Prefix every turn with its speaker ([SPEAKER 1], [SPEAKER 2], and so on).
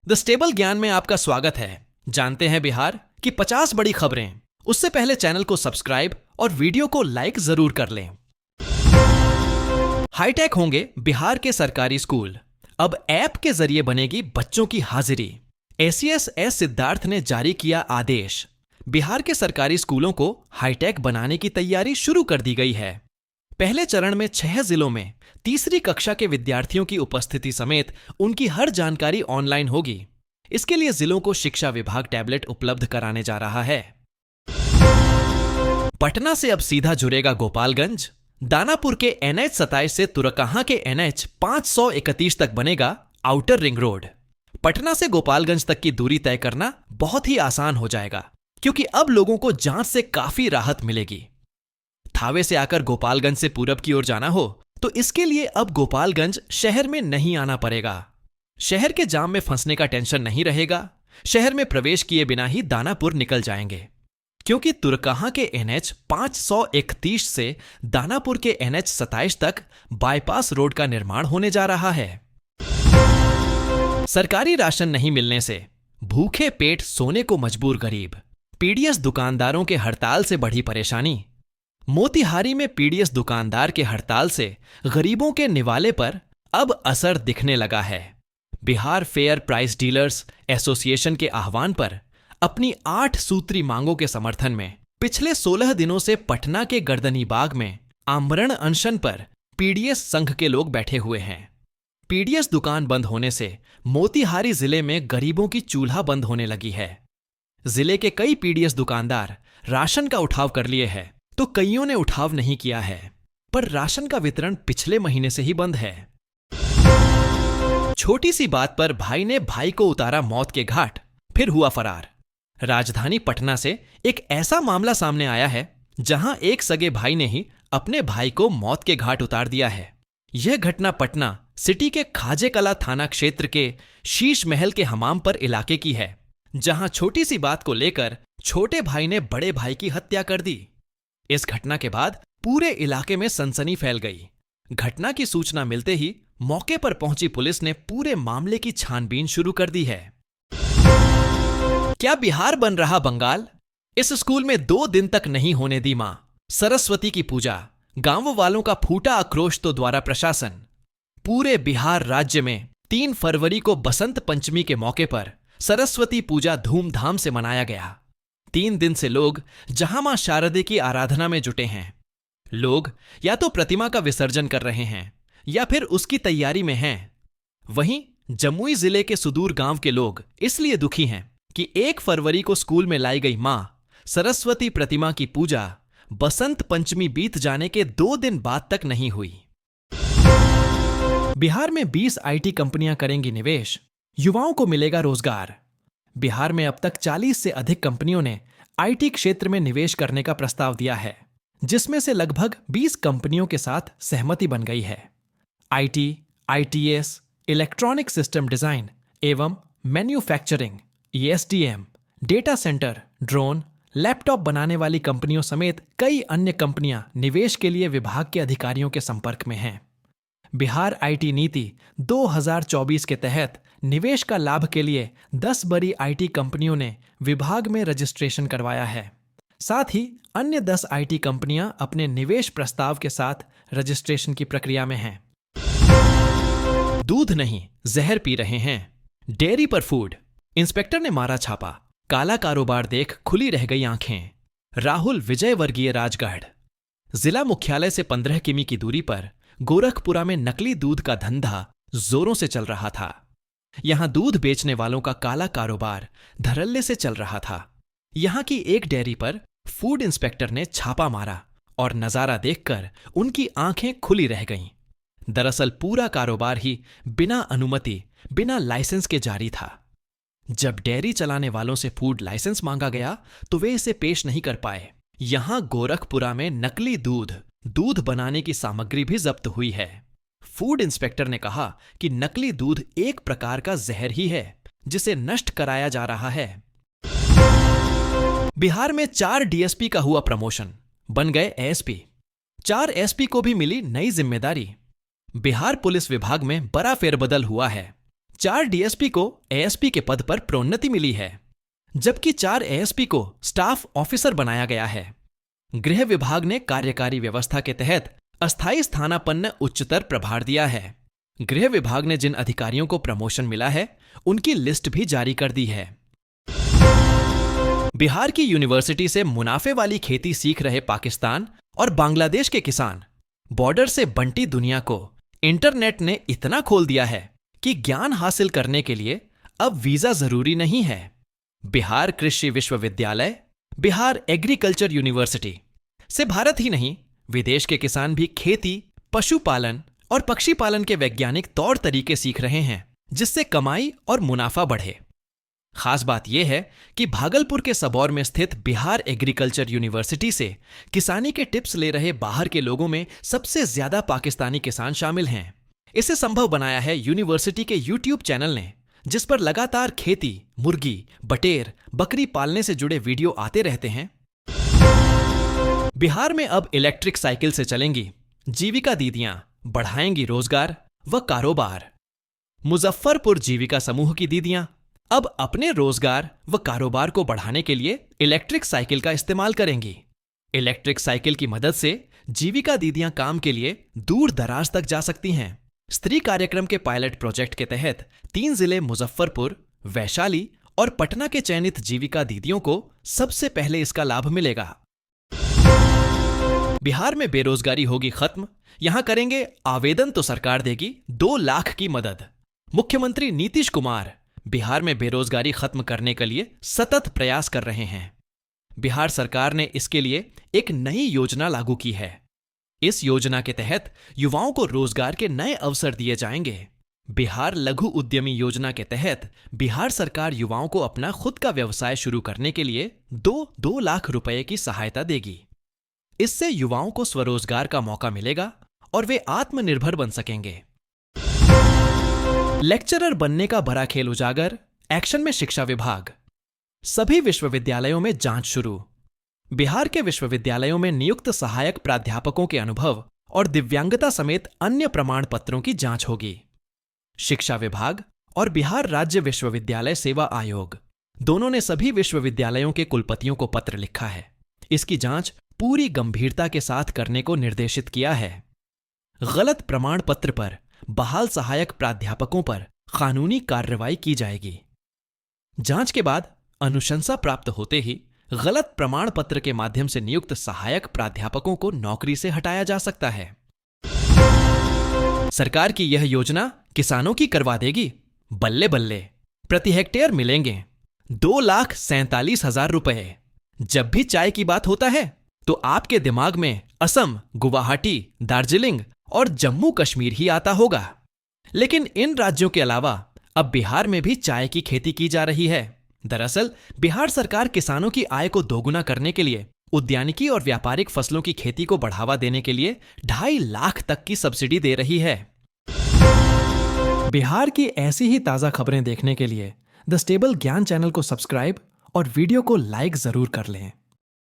[SPEAKER 1] The stable ज्ञान में आपका स्वागत है। जानते हैं बिहार की 50 बड़ी खबरें। उससे पहले चैनल को सब्सक्राइब और वीडियो को लाइक जरूर कर लें। हाईटेक होंगे बिहार के सरकारी स्कूल। अब ऐप के जरिए बनेगी बच्चों की हाजिरी। एसीएस एस सिद्धार्थ ने जारी किया आदेश। बिहार के सरकारी स्कूलों को हाईटेक बनाने की तैयारी शुरू कर दी गई है। पहले चरण में 6 जिलों में तीसरी कक्षा के विद्यार्थियों की उपस्थिति समेत उनकी हर जानकारी ऑनलाइन होगी। इसके लिए जिलों को शिक्षा विभाग टैबलेट उपलब्ध कराने जा रहा है। पटना से अब सीधा जुड़ेगा गोपालगंज। दानापुर के NH 27 से तुरकहां के NH 531 तक बनेगा आउटर रिंग रोड। पटना से गोपालगंज तक की दूरी तय करना बहुत ही आसान हो जाएगा, क्योंकि अब लोगों को जांच से काफी राहत मिलेगी। थावे से आकर गोपालगंज से पूरब की ओर जाना हो तो इसके लिए अब गोपालगंज शहर में नहीं आना पड़ेगा। शहर के जाम में फंसने का टेंशन नहीं रहेगा। शहर में प्रवेश किए बिना ही दानापुर निकल जाएंगे, क्योंकि तुरकहां के NH 531 से दानापुर के NH 27 तक बाईपास रोड का निर्माण होने जा रहा है। सरकारी राशन नहीं मिलने से भूखे पेट सोने को मजबूर गरीब। पीडीएस दुकानदारों के हड़ताल से बढ़ी परेशानी। मोतिहारी में पीडीएस दुकानदार के हड़ताल से गरीबों के निवाले पर अब असर दिखने लगा है। Bihar fair price dealers association के आह्वान पर अपनी 8 सूत्री मांगों के समर्थन में पिछले 16 दिनों से पटना के गर्दनी बाग में आमरण अनशन पर पीडीएस संघ के लोग बैठे हुए हैं। पीडीएस दुकान बंद होने से मोतिहारी जिले में गरीबों की चूल्हा बंद होने लगी है। जिले के कई पीडीएस दुकानदार राशन का उठाव कर लिए हैं, तो कईयों ने उठाव नहीं किया है, पर राशन का वितरण पिछले महीने से ही बंद है। छोटी सी बात पर भाई ने भाई को उतारा मौत के घाट, फिर हुआ फरार। राजधानी पटना से एक ऐसा मामला सामने आया है जहां एक सगे भाई ने ही अपने भाई को मौत के घाट उतार दिया है। यह घटना पटना सिटी के खाजे कला थाना क्षेत्र के शीश महल के हमामपर इलाके की है, जहां छोटी सी बात को लेकर छोटे भाई ने बड़े भाई की हत्या कर दी। इस घटना के बाद पूरे इलाके में सनसनी फैल गई। घटना की सूचना मिलते ही मौके पर पहुंची पुलिस ने पूरे मामले की छानबीन शुरू कर दी है। क्या बिहार बन रहा बंगाल? इस स्कूल में 2 दिन तक नहीं होने दी मां सरस्वती की पूजा। गांव वालों का फूटा आक्रोश तो द्वारा प्रशासन। पूरे बिहार राज्य में 3 फरवरी को बसंत पंचमी के मौके पर सरस्वती पूजा धूमधाम से मनाया गया। 3 दिन से लोग जहां मां शारदे की आराधना में जुटे हैं। लोग या तो प्रतिमा का विसर्जन कर रहे हैं या फिर उसकी तैयारी में हैं। वहीं जमुई जिले के सुदूर गांव के लोग इसलिए दुखी हैं कि 1 फरवरी को स्कूल में लाई गई मां सरस्वती प्रतिमा की पूजा बसंत पंचमी बीत जाने के 2 दिन बाद तक नहीं हुई। बिहार में 20 आईटी कंपनियां करेंगी निवेश, युवाओं को मिलेगा रोजगार। बिहार में अब तक 40 से अधिक कंपनियों ने आईटी क्षेत्र में निवेश करने का प्रस्ताव दिया है, जिसमें से लगभग 20 कंपनियों के साथ सहमति बन गई है। IT, ITS, electronic system design एवं manufacturing, ESDM, data centre, drone, laptop बनाने वाली कंपनियों समेत कई अन्य कंपनियां निवेश के लिए विभाग के अधिकारियों के संपर्क में हैं। बिहार आईटी नीति 2024 के तहत निवेश का लाभ के लिए 10 बड़ी आईटी कंपनियों ने विभाग में रजिस्ट्रेशन करवाया है। साथ ही अन्य 10 आईटी कंपनियां अपने निवेश प्रस्ताव के साथ रजिस्ट्रेशन की प्रक्रिया में हैं। दूध नहीं, जहर पी रहे हैं। डेयरी पर फूड इंस्पेक्टर ने मारा छापा। काला कारोबार देख खुली रह गई आंखें। राहुल विजयवर्गीय राजगढ़। जिला मुख्यालय से 15 किमी की दूरी पर गोरखपुरा में नकली दूध का धंधा जोरों से चल रहा था। यहां दूध बेचने वालों का काला कारोबार धड़ल्ले से चल रहा था। यहां की एक डेयरी पर फूड इंस्पेक्टर ने छापा मारा और नजारा देखकर उनकी आंखें खुली रह गईं। दरअसल पूरा कारोबार ही बिना अनुमति, बिना लाइसेंस के जारी था। जब डेयरी चलाने वालों से फूड लाइसेंस मांगा गया तो वे इसे पेश नहीं कर पाए। यहां गोरखपुरा में नकली दूध बनाने की सामग्री भी जब्त हुई है। फूड इंस्पेक्टर ने कहा कि नकली दूध एक प्रकार का जहर ही है, जिसे नष्ट कराया जा रहा है। बिहार में 4 डीएसपी का हुआ प्रमोशन, बन गए एएसपी। 4 एसपी को भी मिली नई जिम्मेदारी। बिहार पुलिस विभाग में बड़ा फेरबदल हुआ है। 4 डीएसपी को एएसपी के पद पर प्रोन्नति मिली है, जबकि 4 एएसपी को स्टाफ ऑफिसर बनाया गया है। गृह विभाग ने कार्यकारी व्यवस्था के तहत अस्थायी स्थानापन्न उच्चतर प्रभार दिया है। गृह विभाग ने जिन अधिकारियों को प्रमोशन मिला है, उनकी लिस्ट भी जारी कर दी है। बिहार की यूनिवर्सिटी से मुनाफे वाली खेती सीख रहे पाकिस्तान और बांग्लादेश के किसान, बॉर्डर से बंटी दुनिया को इंटरनेट ने इतना खोल दिया है कि ज्ञान हासिल करने के लिए अब वीजा जरूरी नहीं है। बिहार कृषि विश्वविद्यालय, बिहार एग्रीकल्चर यूनिवर्सिटी से भारत ही नहीं, विदेश के किसान भी खेती, पशुपालन और पक्षी पालन के वैज्ञानिक तौर तरीके सीख रहे हैं, जिससे कमाई और मुनाफा बढ़े। खास बात यह है कि भागलपुर के सबौर में स्थित बिहार एग्रीकल्चर यूनिवर्सिटी से किसानी के टिप्स ले रहे बाहर के लोगों में सबसे ज्यादा पाकिस्तानी किसान शामिल हैं। इसे संभव बनाया है यूनिवर्सिटी के यूट्यूब चैनल ने, जिस पर लगातार खेती, मुर्गी, बटेर, बकरी पालने से जुड़े वीडियो आते रहते हैं। बिहार में अब इलेक्ट्रिक साइकिल से चलेंगी जीविका दीदियां, बढ़ाएंगी रोजगार व कारोबार। मुजफ्फरपुर जीविका समूह की दीदियां अब अपने रोजगार व कारोबार को बढ़ाने के लिए इलेक्ट्रिक साइकिल का इस्तेमाल करेंगी। इलेक्ट्रिक साइकिल की मदद से जीविका दीदियां काम के लिए दूर दराज तक जा सकती हैं। स्त्री कार्यक्रम के पायलट प्रोजेक्ट के तहत 3 जिले मुजफ्फरपुर, वैशाली और पटना के चयनित जीविका दीदियों को सबसे पहले इसका लाभ मिलेगा। बिहार में बेरोजगारी होगी खत्म, यहां करेंगे आवेदन तो सरकार देगी 2 लाख की मदद। मुख्यमंत्री नीतीश कुमार बिहार में बेरोजगारी खत्म करने के लिए सतत प्रयास कर रहे हैं। बिहार सरकार ने इसके लिए एक नई योजना लागू की है। इस योजना के तहत युवाओं को रोजगार के नए अवसर दिए जाएंगे। बिहार लघु उद्यमी योजना के तहत बिहार सरकार युवाओं को अपना खुद का व्यवसाय शुरू करने के लिए 2 लाख रुपए की सहायता देगी। इससे युवाओं को स्वरोजगार का मौका मिलेगा और वे आत्मनिर्भर बन सकेंगे। लेक्चरर बनने का बड़ा खेल उजागर, एक्शन में शिक्षा विभाग। सभी विश्वविद्यालयों में जांच शुरू। बिहार के विश्वविद्यालयों में नियुक्त सहायक प्राध्यापकों के अनुभव और दिव्यांगता समेत अन्य प्रमाण पत्रों की जांच होगी। शिक्षा विभाग और बिहार राज्य विश्वविद्यालय सेवा आयोग दोनों ने सभी विश्वविद्यालयों के कुलपतियों को पत्र लिखा है। इसकी जांच पूरी गंभीरता के साथ करने को निर्देशित किया है। गलत प्रमाण पत्र पर बहाल सहायक प्राध्यापकों पर कानूनी कार्रवाई की जाएगी। जांच के बाद अनुशंसा प्राप्त होते ही गलत प्रमाण पत्र के माध्यम से नियुक्त सहायक प्राध्यापकों को नौकरी से हटाया जा सकता है। सरकार की यह योजना किसानों की करवा देगी बल्ले बल्ले। प्रति हेक्टेयर मिलेंगे 2,47,000 रुपए। जब भी चाय की बात होता है तो आपके दिमाग में असम, गुवाहाटी, दार्जिलिंग और जम्मू कश्मीर ही आता होगा। लेकिन इन राज्यों के अलावा अब बिहार में भी चाय की खेती की जा रही है। दरअसल बिहार सरकार किसानों की आय को दोगुना करने के लिए उद्यानिकी और व्यापारिक फसलों की खेती को बढ़ावा देने के लिए 2.5 लाख तक की सब्सिडी दे रही है। बिहार की ऐसी ही ताजा खबरें देखने के लिए द स्टेबल ज्ञान चैनल को सब्सक्राइब और वीडियो को लाइक जरूर कर लें।